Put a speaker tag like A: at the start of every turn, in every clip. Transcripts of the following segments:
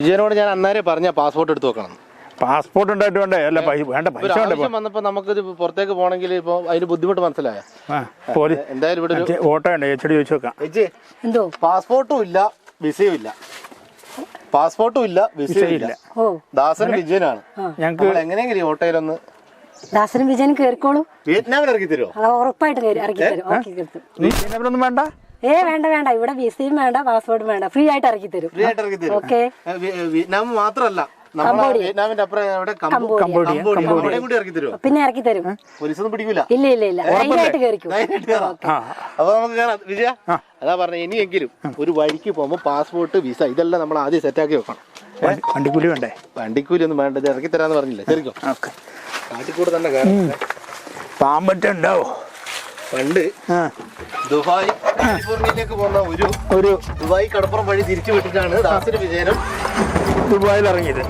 A: വിജയനോട് ഞാൻ അന്നേരം പറഞ്ഞ പാസ്പോർട്ട് എടുത്ത് വെക്കണം.
B: പാസ്പോർട്ട് ഉണ്ടായിട്ട് വേണ്ടേ? അല്ല വേണ്ട, പൈസ
A: ആവശ്യം വന്നപ്പോ നമുക്ക് പുറത്തേക്ക് പോകണമെങ്കിൽ ഇപ്പൊ അതിന് ബുദ്ധിമുട്ട് മനസ്സിലായോ? എന്തായാലും ഇവിടെ
B: ഓട്ടോ ഉണ്ട്, എച്ച് ഡി ചോദിച്ചു നോക്കാം.
C: എന്തോ
A: പാസ്പോർട്ടും ഇല്ല വിസയും ഇല്ല, പാസ്പോർട്ടും ഇല്ല വിസയും ഇല്ല. ദാസൻ വിജയനാണ്. ഞങ്ങൾക്ക് എങ്ങനെയെങ്കിലും ഓട്ടോയിലൊന്ന്
C: ദാസനും വിജയനും കേറിക്കോളൂ.
A: വിയറ്റ്നാമിൽ ഇറക്കി തരുമോ?
C: ഉറപ്പായിട്ട് ഇറക്കി തരും.
B: വേണ്ട,
C: വേണ്ട, ഇവിടെ വിസയും വേണ്ട പാസ്പോർട്ടും വേണ്ട, ഫ്രീ ആയിട്ട് ഇറക്കി തരും.
A: ഫ്രീ ആയിട്ട് ഇറക്കി തരും.
C: ഓക്കെ.
A: വിയറ്റ്നാം മാത്രമല്ല, വിയറ്റ്നാമിന്റെ അപ്പുറം കൂടി ഇറക്കി തരുമോ?
C: പിന്നെ ഇറക്കി തരും.
A: പോലീസൊന്നും പിടിക്കൂല.
C: ഇല്ല ധൈര്യമായിട്ട് കേറിക്കും.
A: അപ്പൊ നമുക്ക് കാണാം വിജയ. അതാ പറഞ്ഞ ഇനിയെങ്കിലും ഒരു വഴിക്ക് പോകുമ്പോ പാസ്പോർട്ട് വിസ ഇതെല്ലാം നമ്മൾ ആദ്യം സെറ്റാക്കി വെക്കണം.
B: വണ്ടിക്കൂലി വേണ്ടേ?
A: വണ്ടിക്കൂലി ഒന്നും വേണ്ട, ഇത് ഇറക്കി തരാന്ന് പറഞ്ഞില്ലേ? ശരിക്കും കാട്ടിക്കൂടെ തന്നെ
B: പാമ്പറ്റുണ്ടാവോ?
A: പണ്ട് ദുബായ് കാലിഫോർണിയയിലേക്ക് പോകുന്ന ഒരു ദുബായ് കടപ്പുറം വഴി തിരിച്ചു വിട്ടിട്ടാണ് ദാസന് വിജയനും
B: ദുബായിൽ ഇറങ്ങിയത്.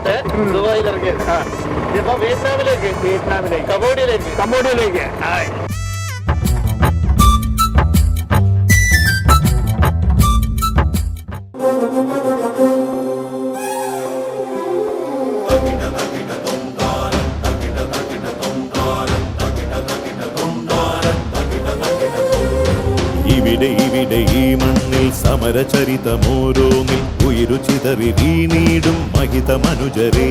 A: ഇപ്പൊ വിയറ്റ്നാമിലേക്ക് കംബോഡിയയിലേക്ക്.
D: ഇവിടെ ഈ മണ്ണിൽ സമരചരിതമോരോന്നിൽ ഉയരു ചിതറി വീണീടും മഹിത മനുജരേ.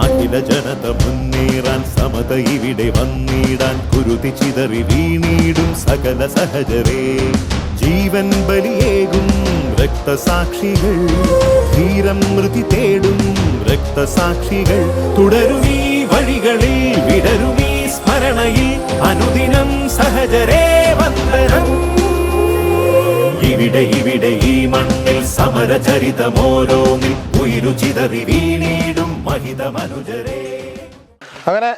D: അഖില ജനത മുന്നേറാൻ സമത ഇവിടെ വന്നിടാൻ കുരുതി ചിതറി വീണീടും സകല സഹജരേ. ജീവൻ ബലിയേകും രക്തസാക്ഷികൾ, ധീരം മൃതി തേടും രക്തസാക്ഷികൾ. തുടരുമീ വഴികളിൽ വിടരുമീ സ്മരണയിൽ അനുദിനം സഹജരേ വന്ദനം. ഇവിടെ ഈ മണ്ണിൽ സമരചരിതമോരോന്നിൽ ഉയരു ചിതറി വീണീടും മഹിത മനുജരേ.
A: അങ്ങനെ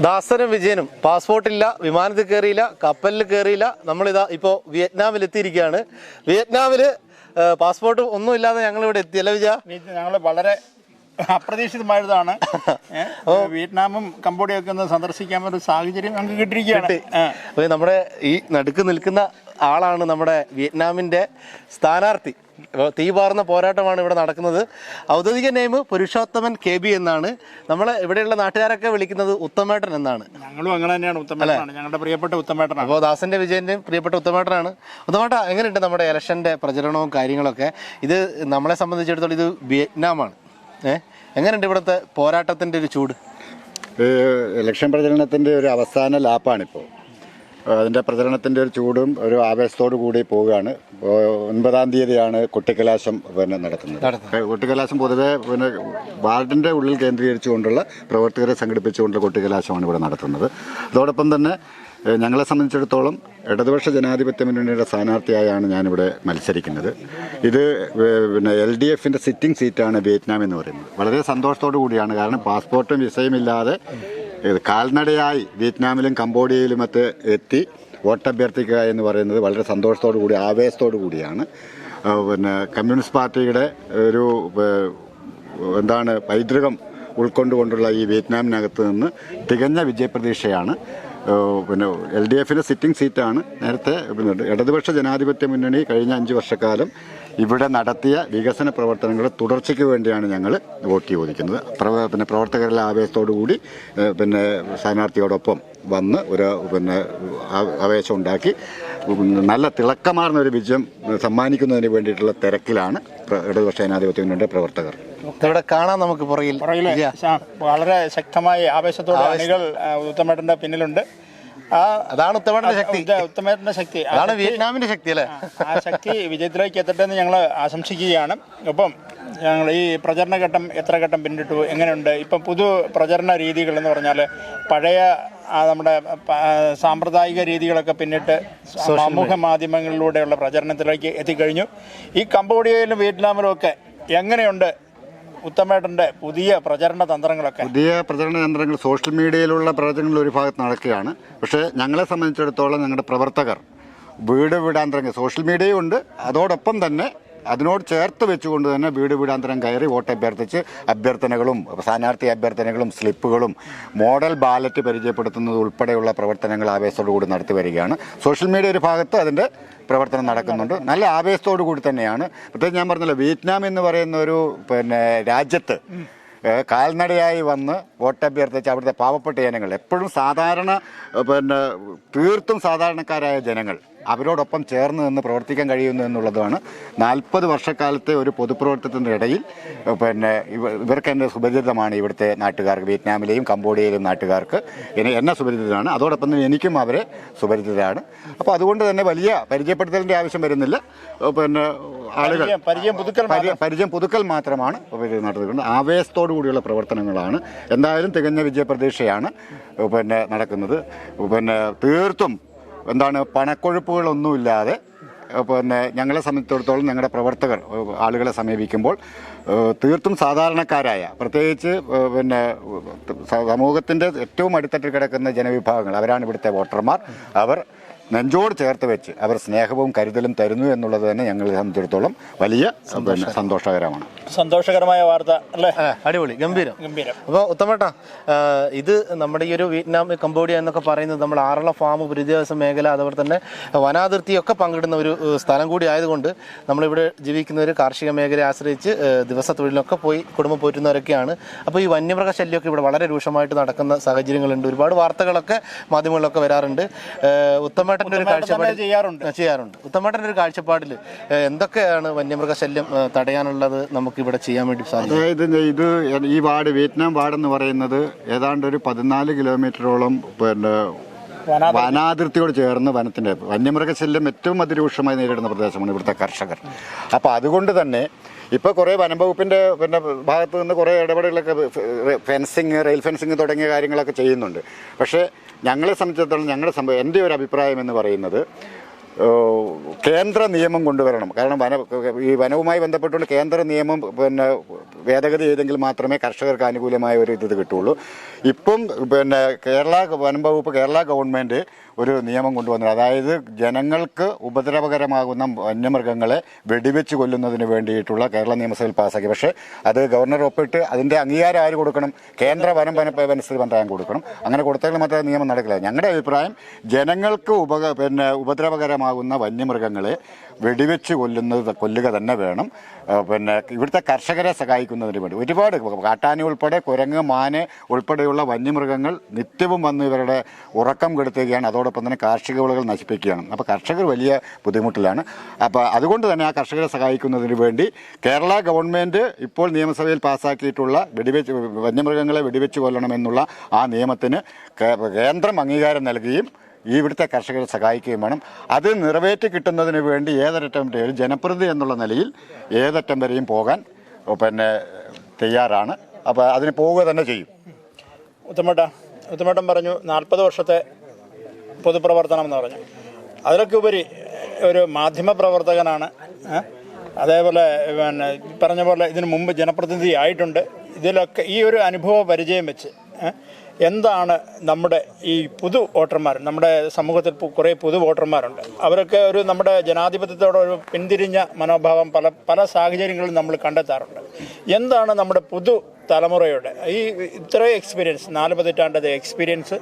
A: ദാസനും വിജയനും പാസ്പോർട്ടില്ല, വിമാനത്തിൽ കയറിയില്ല, കപ്പലിൽ കയറിയില്ല. നമ്മളിതാ ഇപ്പോൾ വിയറ്റ്നാമിൽ എത്തിയിരിക്കുകയാണ്. വിയറ്റ്നാമിൽ പാസ്പോർട്ട് ഒന്നും ഇല്ലാതെ ഞങ്ങളിവിടെ എത്തിയല്ല വിജയ?
B: ഞങ്ങൾ വളരെ അപ്രതീക്ഷിതമായതാണ്. വിയറ്റ്നാമും കംബോഡിയൊക്കെ ഒന്ന് സന്ദർശിക്കാൻ ഒരു സാഹചര്യം നമുക്ക് കിട്ടിയിരിക്കുകയാണ്.
A: നമ്മുടെ ഈ നടുക്ക് നിൽക്കുന്ന ആളാണ് നമ്മുടെ വിയറ്റ്നാമിന്റെ സ്ഥാനാർത്ഥി. തീപാർന്ന പോരാട്ടമാണ് ഇവിടെ നടക്കുന്നത്. ഔദ്യോഗിക നെയിം പുരുഷോത്തമൻ KB എന്നാണ്. നമ്മളെ ഇവിടെയുള്ള നാട്ടുകാരൊക്കെ വിളിക്കുന്നത് ഉത്തമേട്ടൻ എന്നാണ്.
B: ഞങ്ങളും അങ്ങനെ തന്നെയാണ്, ഉത്തമേട്ടനാണ് ഞങ്ങളുടെ പ്രിയപ്പെട്ട ഉത്തമേട്ടനാണ്.
A: അപ്പോൾ ദാസന്റെ വിജയന്റെയും പ്രിയപ്പെട്ട ഉത്തമേട്ടനാണ്. ഉത്തമേട്ട, എങ്ങനെയുണ്ട് നമ്മുടെ ഇലക്ഷന്റെ പ്രചരണവും കാര്യങ്ങളൊക്കെ? ഇത് നമ്മളെ സംബന്ധിച്ചിടത്തോളം ഇത് വിയറ്റ്നാമാണ്. എങ്ങനെയുണ്ട് ഇവിടുത്തെ പോരാട്ടത്തിന്റെ ഒരു ചൂട്?
E: ഇലക്ഷൻ പ്രചരണത്തിന്റെ ഒരു അവസാന ലാപ്പാണിപ്പോൾ. അതിൻ്റെ പ്രചരണത്തിൻ്റെ ഒരു ചൂടും ഒരു ആവേശത്തോടു കൂടി പോവുകയാണ്. 9-ാം തീയതിയാണ് കൊട്ടിക്കലാശം നടത്തുന്നത്. കൊട്ടിക്കലാശം പൊതുവെ വാർഡിൻ്റെ ഉള്ളിൽ കേന്ദ്രീകരിച്ചുകൊണ്ടുള്ള പ്രവർത്തകരെ സംഘടിപ്പിച്ചുകൊണ്ടുള്ള കൊട്ടിക്കലാശമാണ് ഇവിടെ നടത്തുന്നത്. അതോടൊപ്പം തന്നെ ഞങ്ങളെ സംബന്ധിച്ചിടത്തോളം ഇടതുപക്ഷ ജനാധിപത്യ മുന്നണിയുടെ സ്ഥാനാർത്ഥിയായാണ് ഞാനിവിടെ മത്സരിക്കുന്നത്. ഇത് LDFിൻ്റെ സിറ്റിംഗ് സീറ്റാണ് വിയറ്റ്നാം എന്ന് പറയുന്നത്. വളരെ സന്തോഷത്തോടു കൂടിയാണ്. കാരണം പാസ്പോർട്ടും വിസയും ഇല്ലാതെ കാൽനടയായി വിയറ്റ്നാമിലും കംബോഡിയയിലുമൊക്കെ എത്തി വോട്ടഭ്യർത്ഥിക്കുക എന്ന് പറയുന്നത് വളരെ സന്തോഷത്തോടു കൂടി ആവേശത്തോടു കൂടിയാണ്. കമ്മ്യൂണിസ്റ്റ് പാർട്ടിയുടെ ഒരു പൈതൃകം ഉൾക്കൊണ്ടുകൊണ്ടുള്ള ഈ വിയറ്റ്നാമിനകത്ത് നിന്ന് തികഞ്ഞ വിജയപ്രതീക്ഷയാണ്. LDFിൻ്റെ സിറ്റിംഗ് സീറ്റാണ്. നേരത്തെ ഇടതുപക്ഷ ജനാധിപത്യ മുന്നണി കഴിഞ്ഞ 5 വർഷക്കാലം ഇവിടെ നടത്തിയ വികസന പ്രവർത്തനങ്ങളുടെ തുടർച്ചയ്ക്ക് വേണ്ടിയാണ് ഞങ്ങൾ വോട്ട് ചോദിക്കുന്നത്. പ്രവർത്തകരുടെ ആവേശത്തോടു കൂടി സ്ഥാനാർത്ഥിയോടൊപ്പം വന്ന് ഒരു ആവേശം ഉണ്ടാക്കി നല്ല തിളക്കമാർന്ന ഒരു വിജയം സമ്മാനിക്കുന്നതിന് വേണ്ടിയിട്ടുള്ള തിരക്കിലാണ് ഇടതുപക്ഷ ജനാധിപത്യ മുന്നണിയുടെ പ്രവർത്തകർ.
A: ഇവിടെ കാണാൻ നമുക്ക് പുറകിൽ
B: വളരെ ശക്തമായ ആവേശത്തോടെ അണികൾ ഉത്തമേട്ടന്റെ പിന്നിലുണ്ട്.
A: അതാണ് ഉത്തമേട്ടന്റെ ശക്തി.
B: ഉത്തമേട്ടന്റെ ശക്തി
A: അതാണ് വിയറ്റ്നാമിന്റെ ശക്തി അല്ലേ?
B: ആ ശക്തി വിജയത്തിലേക്ക് എത്തട്ടെ എന്ന് ഞങ്ങൾ ആശംസിക്കുകയാണ്. ഒപ്പം ഞങ്ങൾ ഈ പ്രചരണ ഘട്ടം എത്ര ഘട്ടം പിന്നിട്ടു, എങ്ങനെയുണ്ട് ഇപ്പം പുതു പ്രചരണ രീതികൾ എന്ന് പറഞ്ഞാൽ പഴയ നമ്മുടെ സാമ്പ്രദായിക രീതികളൊക്കെ പിന്നിട്ട് സമൂഹ മാധ്യമങ്ങളിലൂടെയുള്ള പ്രചരണത്തിലേക്ക് എത്തിക്കഴിഞ്ഞു. ഈ കംബോഡിയയിലും വിയറ്റ്നാമിലും ഒക്കെ എങ്ങനെയുണ്ട് ഉത്തമേട്ടന്റെ പുതിയ പ്രചരണ തന്ത്രങ്ങളൊക്കെ?
E: പുതിയ പ്രചരണ തന്ത്രങ്ങൾ സോഷ്യൽ മീഡിയയിലുള്ള പ്രചരണങ്ങൾ ഒരു ഭാഗത്ത് നടക്കുകയാണ്. പക്ഷേ ഞങ്ങളെ സംബന്ധിച്ചിടത്തോളം ഞങ്ങളുടെ പ്രവർത്തകർ വീടാന്തരങ്ങൾ സോഷ്യൽ മീഡിയയും ഉണ്ട്, അതോടൊപ്പം തന്നെ അതിനോട് ചേർത്ത് വെച്ചുകൊണ്ട് തന്നെ വീട് വീടാന്തരം കയറി വോട്ട് അഭ്യർത്ഥനകളും സ്ഥാനാർത്ഥി അഭ്യർത്ഥനകളും സ്ലിപ്പുകളും മോഡൽ ബാലറ്റ് പരിചയപ്പെടുത്തുന്നത് ഉൾപ്പെടെയുള്ള പ്രവർത്തനങ്ങൾ ആവേശത്തോടു കൂടി നടത്തി വരികയാണ്. സോഷ്യൽ മീഡിയ ഒരു ഭാഗത്ത് അതിൻ്റെ പ്രവർത്തനം നടക്കുന്നുണ്ട്. നല്ല ആവേശത്തോടു കൂടി തന്നെയാണ്. പ്രത്യേകിച്ച് ഞാൻ പറഞ്ഞല്ലോ, വിയറ്റ്നാം എന്ന് പറയുന്ന ഒരു രാജ്യത്ത് കാൽനടയായി വന്ന് വോട്ടഭ്യർത്ഥിച്ച് അവിടുത്തെ പാവപ്പെട്ട ജനങ്ങൾ, എപ്പോഴും തീർത്തും സാധാരണക്കാരായ ജനങ്ങൾ അവരോടൊപ്പം ചേർന്ന് നിന്ന് പ്രവർത്തിക്കാൻ കഴിയുന്നു എന്നുള്ളതാണ് 40 വർഷക്കാലത്തെ ഒരു പൊതുപ്രവർത്തനത്തിൻ്റെ ഇടയിൽ ഇവർക്ക് എന്നെ സുപരിചിതമാണ്. ഇവിടുത്തെ നാട്ടുകാർക്ക്, വിയറ്റ്നാമിലെയും കംബോഡിയയിലെയും നാട്ടുകാർക്ക് എന്നെ സുപരിചിതരാണ്. അതോടൊപ്പം തന്നെ എനിക്കും അവരെ സുപരിചിതരാണ്. അപ്പോൾ അതുകൊണ്ട് തന്നെ വലിയ പരിചയപ്പെടുത്തലിൻ്റെ ആവശ്യം വരുന്നില്ല. ആളുകൾ പരിചയം പുതുക്കൽ മാത്രമാണ് നടത്തുന്നത്. ആവേശത്തോടു കൂടിയുള്ള പ്രവർത്തനങ്ങളാണ്. എന്തായാലും തികഞ്ഞ വിജയപ്രതീക്ഷയാണ് നടക്കുന്നത്. തീർത്തും പണക്കൊഴുപ്പുകളൊന്നുമില്ലാതെ ഞങ്ങളെ സംബന്ധിച്ചിടത്തോളം ഞങ്ങളുടെ പ്രവർത്തകർ ആളുകളെ സമീപിക്കുമ്പോൾ തീർത്തും സാധാരണക്കാരായ, പ്രത്യേകിച്ച് സമൂഹത്തിൻ്റെ ഏറ്റവും അടിത്തട്ടിൽ കിടക്കുന്ന ജനവിഭാഗങ്ങൾ, അവരാണ് ഇവിടുത്തെ വോട്ടർമാർ. അവർ നെഞ്ചോട് ചേർത്ത് വെച്ച് അവർ സ്നേഹവും കരുതലും തരുന്നു എന്നുള്ളത് തന്നെ ഞങ്ങളെ സംബന്ധിച്ചിടത്തോളം വലിയ സന്തോഷകരമാണ്.
B: സന്തോഷകരമായ വാർത്ത അല്ലേ?
A: അടിപൊളി, ഗംഭീരം. അപ്പോൾ ഉത്തമേട്ടാ, ഇത് നമ്മുടെ ഈ ഒരു വിയറ്റ്നാം, കംബോഡിയ എന്നൊക്കെ പറയുന്നത് നമ്മൾ ആറള ഫാം, പുനരധിവാസ മേഖല, അതുപോലെ തന്നെ വനാതിർത്തിയൊക്കെ പങ്കിടുന്ന ഒരു സ്ഥലം കൂടി ആയതുകൊണ്ട് നമ്മളിവിടെ ജീവിക്കുന്നവർ കാർഷിക മേഖലയെ ആശ്രയിച്ച് ദിവസ തൊഴിലൊക്കെ പോയി കുടുംബം പോറ്റുന്നവരൊക്കെയാണ്. അപ്പോൾ ഈ വന്യമൃഗ ശല്യമൊക്കെ ഇവിടെ വളരെ രൂക്ഷമായിട്ട് നടക്കുന്ന സാഹചര്യങ്ങളുണ്ട്. ഒരുപാട് വാർത്തകളൊക്കെ മാധ്യമങ്ങളിലൊക്കെ വരാറുണ്ട്. ഉത്തമേട്ടൻ്റെ ഒരു കാഴ്ചപ്പാട് ചെയ്യാറുണ്ട്. ഉത്തമേട്ടൻ്റെ ഒരു കാഴ്ചപ്പാടിൽ എന്തൊക്കെയാണ് വന്യമൃഗ ശല്യം തടയാനുള്ളത് നമുക്ക് ഇവിടെ ചെയ്യാൻ വേണ്ടി സാധിക്കും?
E: ഇത് ഈ വിയറ്റ്നാം വാർഡ് എന്ന് പറയുന്നത് ഏതാണ്ട് ഒരു 14 കിലോമീറ്ററോളം വനാതിർത്തിയോട് ചേർന്ന് വന്യമൃഗശല്യം ഏറ്റവും അതിരൂക്ഷമായി നേരിടുന്ന പ്രദേശമാണ് ഇവിടുത്തെ കർഷകർ. അപ്പോൾ അതുകൊണ്ട് തന്നെ ഇപ്പോൾ കുറേ വനംവകുപ്പിൻ്റെ ഭാഗത്തു നിന്ന് കുറേ ഇടപെടലുകളൊക്കെ, റെയിൽ ഫെൻസിങ് തുടങ്ങിയ കാര്യങ്ങളൊക്കെ ചെയ്യുന്നുണ്ട്. പക്ഷേ ഞങ്ങളെ സംബന്ധിച്ചിടത്തോളം എൻ്റെ ഒരു അഭിപ്രായം എന്ന് പറയുന്നത് കേന്ദ്ര നിയമം കൊണ്ടുവരണം. കാരണം ഈ വനവുമായി ബന്ധപ്പെട്ടുകൊണ്ട് കേന്ദ്ര നിയമം ഭേദഗതി ചെയ്തെങ്കിൽ മാത്രമേ കർഷകർക്ക് അനുകൂലമായ ഒരു ഇത് കിട്ടുള്ളൂ. ഇപ്പം കേരള വനം വകുപ്പ്, കേരള ഗവൺമെൻറ് ഒരു നിയമം കൊണ്ടുവന്നത്, അതായത് ജനങ്ങൾക്ക് ഉപദ്രവകരമാകുന്ന വന്യമൃഗങ്ങളെ വെടിവെച്ച് കൊല്ലുന്നതിന് വേണ്ടിയിട്ടുള്ള കേരള നിയമസഭയിൽ പാസ്സാക്കി. പക്ഷേ അത് ഗവർണർ ഒപ്പിട്ട് അതിൻ്റെ അംഗീകാരം ആര് കൊടുക്കണം? കേന്ദ്ര പരിസ്ഥിതി മന്ത്രാലയം കൊടുക്കണം. അങ്ങനെ കൊടുത്തെങ്കിൽ മാത്രമേ നിയമം നടക്കില്ല. ഞങ്ങളുടെ അഭിപ്രായം, ജനങ്ങൾക്ക് ഉപദ്രവകരമാകുന്ന വന്യമൃഗങ്ങളെ വെടിവെച്ച് കൊല്ലുക തന്നെ വേണം. ഇവിടുത്തെ കർഷകരെ സഹായിക്കുന്നതിന് വേണ്ടി ഒരുപാട് കാട്ടാനി ഉൾപ്പെടെ, കുരങ്ങ്, മാന് ഉൾപ്പെടെയുള്ള വന്യമൃഗങ്ങൾ നിത്യവും വന്ന് ഇവരുടെ ഉറക്കം കെടുത്തുകയാണ്. അതോടൊപ്പം തന്നെ കാർഷിക വിളകൾ നശിപ്പിക്കുകയാണ്. അപ്പോൾ കർഷകർ വലിയ ബുദ്ധിമുട്ടിലാണ്. അപ്പോൾ അതുകൊണ്ട് തന്നെ ആ കർഷകരെ സഹായിക്കുന്നതിന് വേണ്ടി കേരള ഗവൺമെൻറ് ഇപ്പോൾ നിയമസഭയിൽ പാസ്സാക്കിയിട്ടുള്ള വന്യമൃഗങ്ങളെ വെടിവെച്ച് കൊല്ലണമെന്നുള്ള ആ നിയമത്തിന് കേന്ദ്രം അംഗീകാരം നൽകുകയും ഇവിടുത്തെ കർഷകരെ സഹായിക്കുകയും വേണം. അത് നിറവേറ്റി കിട്ടുന്നതിന് വേണ്ടി ഏതൊരറ്റം വരെയും ജനപ്രതിനിധി എന്നുള്ള നിലയിൽ ഏതറ്റം വരെയും പോകാൻ തയ്യാറാണ്. അപ്പോൾ അതിന് പോവുക തന്നെ ചെയ്യും.
B: ഉത്തമേട്ടൻ പറഞ്ഞു 40 വർഷത്തെ പൊതുപ്രവർത്തനം എന്ന് പറഞ്ഞു. അതിലൊക്കെ ഉപരി ഒരു മാധ്യമ പ്രവർത്തകനാണ്. അതേപോലെ പറഞ്ഞ പോലെ ഇതിനു മുമ്പ് ജനപ്രതിനിധി ആയിട്ടുണ്ട്. ഇതിലൊക്കെ ഈ ഒരു അനുഭവ പരിചയം വെച്ച് എന്താണ് നമ്മുടെ ഈ പുതു വോട്ടർമാർ, നമ്മുടെ സമൂഹത്തിൽ കുറേ പുതു വോട്ടർമാരുണ്ട്, അവരൊക്കെ നമ്മുടെ ജനാധിപത്യത്തോടെ ഒരു പിന്തിരിഞ്ഞ മനോഭാവം പല സാഹചര്യങ്ങളിലും നമ്മൾ കണ്ടെത്താറുണ്ട്. എന്താണ് നമ്മുടെ പുതു തലമുറയുടെ ഇത്രയും എക്സ്പീരിയൻസ്, 4 പതിറ്റാണ്ടത്തെ എക്സ്പീരിയൻസ്,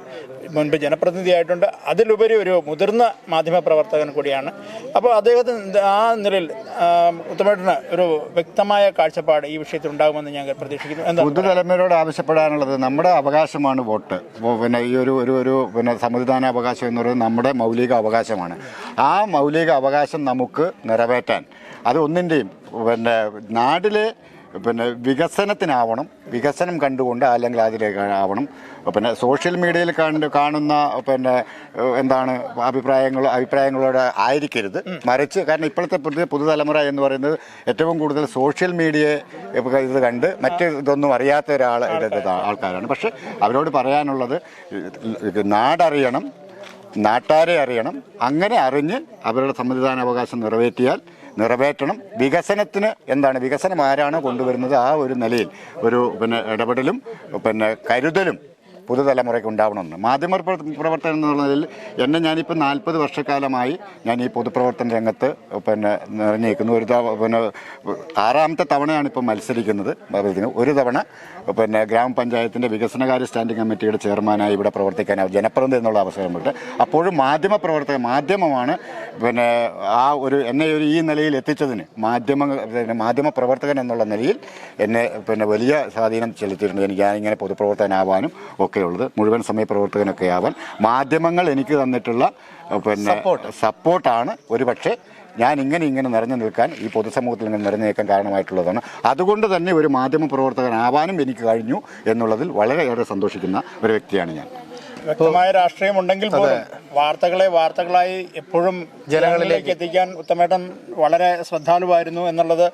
B: മുൻപ് ജനപ്രതിനിധിയായിട്ടുണ്ട്, അതിലുപരി ഒരു മുതിർന്ന മാധ്യമപ്രവർത്തകൻ കൂടിയാണ്. അപ്പോൾ അദ്ദേഹത്തിന് ആ നിലയിൽ ഉത്തമേട്ടന് ഒരു വ്യക്തമായ കാഴ്ചപ്പാട് ഈ വിഷയത്തിൽ ഉണ്ടാകുമെന്ന് ഞാൻ പ്രതീക്ഷിക്കുന്നു.
E: പുതുതലമുറയോട് ആവശ്യപ്പെടാനുള്ളത്, നമ്മുടെ അവകാശമാണ് വോട്ട്. ഈ ഒരു സമ്മതിദാന അവകാശം എന്ന് പറയുന്നത് നമ്മുടെ മൗലിക അവകാശമാണ്. ആ മൗലിക അവകാശം നമുക്ക് നിറവേറ്റാൻ അത് ഒന്നിൻ്റെയും നാട്ടിലെ വികസനത്തിനാവണം, വികസനം കണ്ടുകൊണ്ട് അല്ലെങ്കിൽ അതിലേക്കാവണം. സോഷ്യൽ മീഡിയയിൽ കാണുന്ന അഭിപ്രായങ്ങളോട് ആയിരിക്കരുത്, മറിച്ച്. കാരണം ഇപ്പോഴത്തെ പുതുതലമുറ എന്ന് പറയുന്നത് ഏറ്റവും കൂടുതൽ സോഷ്യൽ മീഡിയയെ ഇത് കണ്ട് ഇതൊന്നും അറിയാത്ത ആൾക്കാരാണ്. പക്ഷെ അവരോട് പറയാനുള്ളത്, നാടറിയണം, നാട്ടാരെ അറിയണം. അങ്ങനെ അറിഞ്ഞ് അവരുടെ സമ്മതിദാനാവകാശം നിറവേറ്റണം. വികസനത്തിന് വികസനം ആരാണ് കൊണ്ടുവരുന്നത്, ആ ഒരു നിലയിൽ ഒരു ഇടപെടലും കരുതലും പുതുതലമുറയ്ക്ക് ഉണ്ടാവണമെന്ന്. മാധ്യമപ്രവർത്തകൻ എന്നുള്ളതിൽ ഞാനിപ്പോൾ 40 വർഷക്കാലമായി ഞാൻ ഈ പൊതുപ്രവർത്തന രംഗത്ത് നിറഞ്ഞേക്കുന്നു. പിന്നെ 6ാമത്തെ തവണയാണ് ഇപ്പോൾ മത്സരിക്കുന്നത്. ഒരു തവണ ഗ്രാമപഞ്ചായത്തിൻ്റെ വികസനകാര്യ സ്റ്റാൻഡിംഗ് കമ്മിറ്റിയുടെ ചെയർമാനായി ഇവിടെ പ്രവർത്തിക്കാൻ ജനപ്രതിനിധി എന്നുള്ള അവസരം വിട്ട് അപ്പോഴും മാധ്യമമാണ് എന്നെ ഈ നിലയിൽ എത്തിച്ചതിന് മാധ്യമപ്രവർത്തകൻ എന്നുള്ള നിലയിൽ എന്നെ വലിയ സ്വാധീനം ചെലുത്തിയിട്ടുണ്ട്. ഞാനിങ്ങനെ പൊതുപ്രവർത്തകനാവാനും ഒക്കെയുള്ളത്, മുഴുവൻ സമയ പ്രവർത്തകനൊക്കെ ആവാൻ മാധ്യമങ്ങൾ എനിക്ക് തന്നിട്ടുള്ള സപ്പോർട്ടാണ് ഒരുപക്ഷെ ഞാൻ ഇങ്ങനെ നിറഞ്ഞു നിൽക്കാൻ, ഈ പൊതുസമൂഹത്തിൽ ഇങ്ങനെ നിറഞ്ഞു നിൽക്കാൻ കാരണമായിട്ടുള്ളതാണ്. അതുകൊണ്ട് തന്നെ ഒരു മാധ്യമപ്രവർത്തകനാവാനും എനിക്ക് കഴിഞ്ഞു എന്നുള്ളതിൽ വളരെയേറെ സന്തോഷിക്കുന്ന ഒരു വ്യക്തിയാണ് ഞാൻ.
B: വ്യക്തമായ രാഷ്ട്രീയമുണ്ടെങ്കിൽ പോലും വാർത്തകളായി എപ്പോഴും ജനങ്ങളിലേക്ക് എത്തിക്കാൻ ഉത്തമേട്ടൻ വളരെ ശ്രദ്ധാലുവായിരുന്നു എന്നുള്ളത്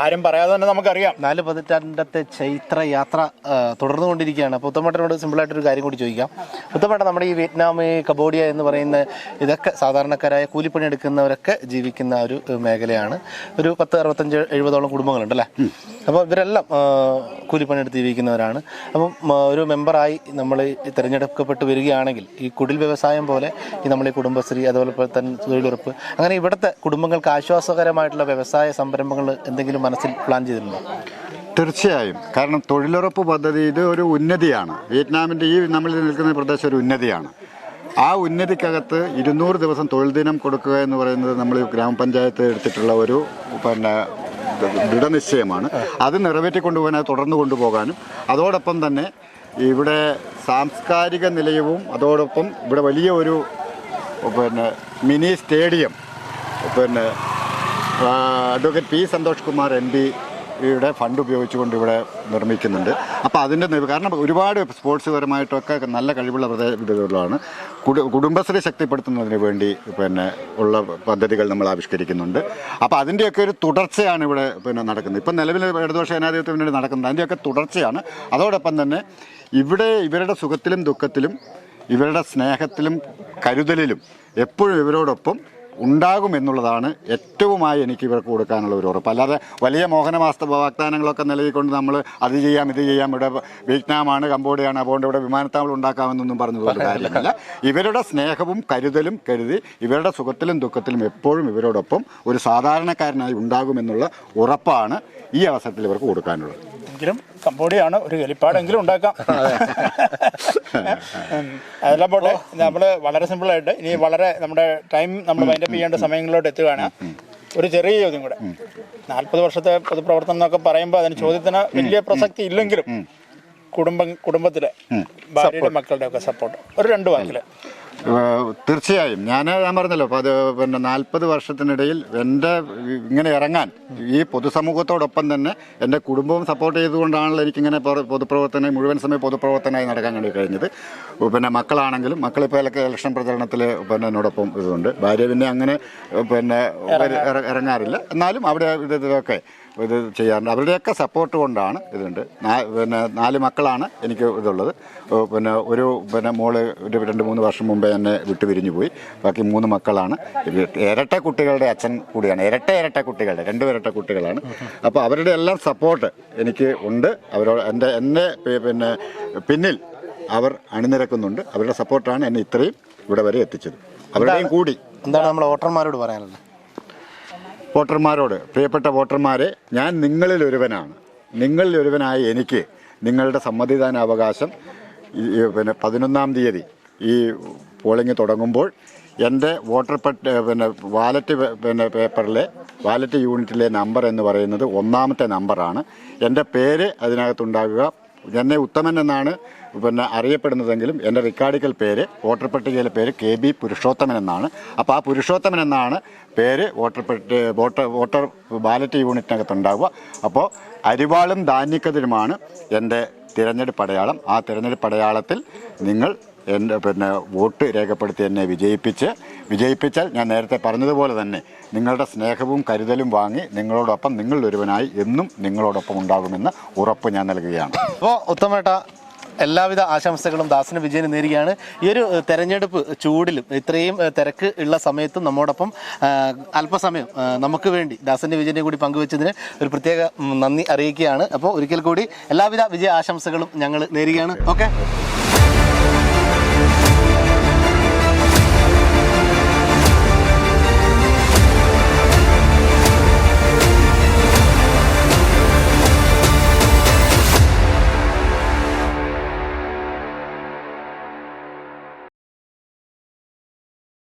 B: ആരും പറയാതെ തന്നെ നമുക്കറിയാം.
A: 4 പതിറ്റാണ്ടത്തെ ചൈത്ര യാത്ര തുടർന്നുകൊണ്ടിരിക്കുകയാണ്. അപ്പോൾ ഉത്തമേട്ടനോട് സിമ്പിളായിട്ടൊരു കാര്യം കൂടി ചോദിക്കാം. ഉത്തമേട്ടൻ, നമ്മുടെ ഈ വിയറ്റ്നാം, കംബോഡിയ എന്ന് പറയുന്ന ഇതൊക്കെ സാധാരണക്കാരായ കൂലിപ്പണി എടുക്കുന്നവരൊക്കെ ജീവിക്കുന്ന ഒരു മേഖലയാണ്. ഒരു 10-65-70ഓളം കുടുംബങ്ങളുണ്ട് അല്ലേ? അപ്പോൾ ഇവരെല്ലാം കൂലിപ്പണി എടുത്ത് ജീവിക്കുന്നവരാണ്. അപ്പം ഒരു മെമ്പറായി നമ്മൾ തിരഞ്ഞെടുക്കപ്പെട്ട് വരികയാണെങ്കിൽ ഈ കുടിൽ വ്യവസായം പോലെ ഈ നമ്മൾ ഈ കുടുംബശ്രീ, അതുപോലെ തന്നെ തൊഴിലുറപ്പ്, അങ്ങനെ ഇവിടുത്തെ കുടുംബങ്ങൾക്ക് ആശ്വാസകരമായിട്ടുള്ള വ്യവസായ സംരംഭങ്ങൾ എന്തെങ്കിലും മനസ്സിൽ പ്ലാൻ ചെയ്തിട്ടുണ്ടോ?
E: തീർച്ചയായും. കാരണം തൊഴിലുറപ്പ് പദ്ധതി ഇത് ഒരു ഉന്നതിയാണ്. വിയറ്റ്നാമിൻ്റെ ഈ നമ്മൾ നിൽക്കുന്ന പ്രദേശം ഒരു ഉന്നതിയാണ്. ആ ഉന്നതിക്കകത്ത് 200 ദിവസം തൊഴിൽ ദിനം കൊടുക്കുക എന്ന് പറയുന്നത് നമ്മൾ ഗ്രാമപഞ്ചായത്ത് എടുത്തിട്ടുള്ള ഒരു ദൃഢനിശ്ചയമാണ്. അത് നിറവേറ്റിക്കൊണ്ടുപോകാൻ, അത് തുടർന്ന് കൊണ്ടുപോകാനും, അതോടൊപ്പം തന്നെ ഇവിടെ സാംസ്കാരിക നിലയവും അതോടൊപ്പം ഇവിടെ വലിയ ഒരു mini stadium advocate P Santhosh Kumar MP യുടെ ഫണ്ട് ഉപയോഗിച്ചുകൊണ്ട് ഇവിടെ നിർമ്മിക്കുന്നുണ്ട്. അപ്പോൾ അതിൻ്റെ കാരണം ഒരുപാട് സ്പോർട്സ് പരമായിട്ടൊക്കെ നല്ല കഴിവുള്ള ഇതുകളാണ്. കുടുംബശ്രീ ശക്തിപ്പെടുത്തുന്നതിന് വേണ്ടി ഉള്ള പദ്ധതികൾ നമ്മൾ ആവിഷ്കരിക്കുന്നുണ്ട്. അപ്പോൾ അതിൻ്റെയൊക്കെ ഒരു തുടർച്ചയാണ് ഇവിടെ നടക്കുന്നത്. ഇപ്പം നിലവിൽ ഇടതുപക്ഷ ജനാധിപത്യത്തിന് വേണ്ടി നടക്കുന്നത് അതിൻ്റെയൊക്കെ തുടർച്ചയാണ്. അതോടൊപ്പം തന്നെ ഇവിടെ ഇവരുടെ സുഖത്തിലും ദുഃഖത്തിലും ഇവരുടെ സ്നേഹത്തിലും കരുതലിലും എപ്പോഴും ഇവരോടൊപ്പം ഉണ്ടാകുമെന്നുള്ളതാണ് ഏറ്റവുമായി എനിക്ക് ഇവർക്ക് കൊടുക്കാനുള്ള ഒരു ഉറപ്പ്. അല്ലാതെ വലിയ വാഗ്ദാനങ്ങളൊക്കെ നൽകിക്കൊണ്ട് നമ്മൾ അത് ചെയ്യാം ഇത് ചെയ്യാം, ഇവിടെ വിയറ്റ്നാമാണ്, കംബോഡിയാണ്, അതുകൊണ്ട് ഇവിടെ വിമാനത്താവളം ഉണ്ടാക്കാമെന്നൊന്നും പറഞ്ഞതുകൊണ്ട് കാര്യമില്ല. ഇവരുടെ സ്നേഹവും കരുതലും കരുതി ഇവരുടെ സുഖത്തിലും ദുഃഖത്തിലും എപ്പോഴും ഇവരോടൊപ്പം ഒരു സാധാരണക്കാരനായി ഉണ്ടാകുമെന്നുള്ള ഉറപ്പാണ് ഈ അവസരത്തിൽ ഇവർക്ക് കൊടുക്കാനുള്ളത്.
B: എങ്കിലും കംബോഡിയാണ്, ഒരു ഹെലിപ്പാടെങ്കിലും ഉണ്ടാക്കാം. അതെല്ലാം പോട്ടെ, നമ്മൾ വളരെ സിമ്പിളായിട്ട് ഇനി വളരെ നമ്മുടെ ടൈം നമ്മൾ വൈൻഡപ്പ് ചെയ്യേണ്ട സമയങ്ങളിലോട്ട് എത്തുകയാണ്. ഒരു ചെറിയ ചോദ്യം കൂടെ. 40 വർഷത്തെ പൊതുപ്രവർത്തനം എന്നൊക്കെ പറയുമ്പോൾ അതിന് ചോദ്യത്തിന് വലിയ പ്രസക്തി ഇല്ലെങ്കിലും കുടുംബത്തിലെ ഭാര്യയുടെ മക്കളുടെ ഒക്കെ സപ്പോർട്ട് ഒരു 2 വാക്കിൽ.
E: തീർച്ചയായും ഞാൻ പറഞ്ഞല്ലോ, 40 വർഷത്തിനിടയിൽ എൻ്റെ ഇങ്ങനെ ഇറങ്ങാൻ ഈ പൊതുസമൂഹത്തോടൊപ്പം തന്നെ എൻ്റെ കുടുംബവും സപ്പോർട്ട് ചെയ്തുകൊണ്ടാണല്ലോ എനിക്കിങ്ങനെ മുഴുവൻ സമയം പൊതുപ്രവർത്തനമായി നടക്കാൻ കഴിഞ്ഞത്. മക്കളാണെങ്കിലും മക്കളിപ്പോൾ ഇലക്ഷൻ പ്രചരണത്തിൽ എന്നോടൊപ്പം ഇതുണ്ട്. ഭാര്യ പിന്നെ അങ്ങനെ ഇറങ്ങാറില്ല, എന്നാലും അവിടെ ഇതൊക്കെ ഇത് ചെയ്യാറുണ്ട്. അവരുടെയൊക്കെ സപ്പോർട്ട് കൊണ്ടാണ് ഇതുണ്ട്. 4 മക്കളാണ് എനിക്ക് ഇതുള്ളത്. ഒരു മോള് ഒരു 2-3 വർഷം മുമ്പേ എന്നെ വിട്ടു പിരിഞ്ഞു പോയി. ബാക്കി 3 മക്കളാണ്. ഇരട്ട കുട്ടികളുടെ അച്ഛൻ കൂടിയാണ്. ഇരട്ട കുട്ടികളുടെ 2 ഇരട്ട കുട്ടികളാണ്. അപ്പോൾ അവരുടെ എല്ലാം സപ്പോർട്ട് എനിക്ക് ഉണ്ട്. അവരോട് എന്നെ പിന്നിൽ അവർ അണിനിരക്കുന്നുണ്ട്. അവരുടെ സപ്പോർട്ടാണ് എന്നെ ഇത്രയും ഇവിടെ വരെ എത്തിച്ചത്. അവരുടെയും കൂടി.
A: എന്താണ് നമ്മൾ വോട്ടർമാരോട് പറയാനുള്ളത്?
E: വോട്ടർമാരോട്, പ്രിയപ്പെട്ട വോട്ടർമാരെ, ഞാൻ നിങ്ങളിൽ ഒരുവനായ എനിക്ക് നിങ്ങളുടെ സമ്മതിദാനാവകാശം 11-ാം തീയതി ഈ പോളിംഗ് തുടങ്ങുമ്പോൾ എൻ്റെ വോട്ടർ വാലറ്റ് പേപ്പറിലെ വാലറ്റ് യൂണിറ്റിലെ നമ്പർ എന്ന് പറയുന്നത് 1ാമത്തെ നമ്പറാണ്. എൻ്റെ പേര് അതിനകത്തുണ്ടാകുക. എന്നെ ഉത്തമൻ എന്നാണ് അറിയപ്പെടുന്നതെങ്കിലും എൻ്റെ റിക്കാർഡിക്കൽ പേര്, വോട്ടർ പട്ടികയിലെ പേര് KB പുരുഷോത്തമൻ എന്നാണ്. അപ്പോൾ ആ പുരുഷോത്തമൻ എന്നാണ് പേര് വോട്ടർ ബാലറ്റ് യൂണിറ്റിനകത്തുണ്ടാവുക. അപ്പോൾ അരിവാളും ധാന്യക്കതിരുമാണ് എൻ്റെ തിരഞ്ഞെടുപ്പ് അടയാളം. ആ തിരഞ്ഞെടുപ്പ് അടയാളത്തിൽ നിങ്ങൾ എൻ്റെ വോട്ട് രേഖപ്പെടുത്തി എന്നെ വിജയിപ്പിച്ചാൽ ഞാൻ നേരത്തെ പറഞ്ഞതുപോലെ തന്നെ നിങ്ങളുടെ സ്നേഹവും കരുതലും വാങ്ങി നിങ്ങളോടൊപ്പം നിങ്ങളിലൊരുവനായി എന്നും നിങ്ങളോടൊപ്പം ഉണ്ടാകുമെന്ന് ഉറപ്പ് ഞാൻ നൽകുകയാണ്.
A: അപ്പോൾ ഉത്തമേട്ട, എല്ലാവിധ ആശംസകളും ദാസന് വിജയന് നേരുകയാണ്. ഈ ഒരു തെരഞ്ഞെടുപ്പ് ചൂടിലും ഇത്രയും തിരക്ക് ഉള്ള സമയത്തും നമ്മോടൊപ്പം അല്പസമയം നമുക്ക് വേണ്ടി ദാസന്റെ വിജയനെ കൂടി പങ്കുവെച്ചതിന് ഒരു പ്രത്യേക നന്ദി അറിയിക്കുകയാണ്. അപ്പോൾ ഒരിക്കൽ കൂടി എല്ലാവിധ വിജയ ആശംസകളും ഞങ്ങൾ നേരുകയാണ്. ഓക്കെ.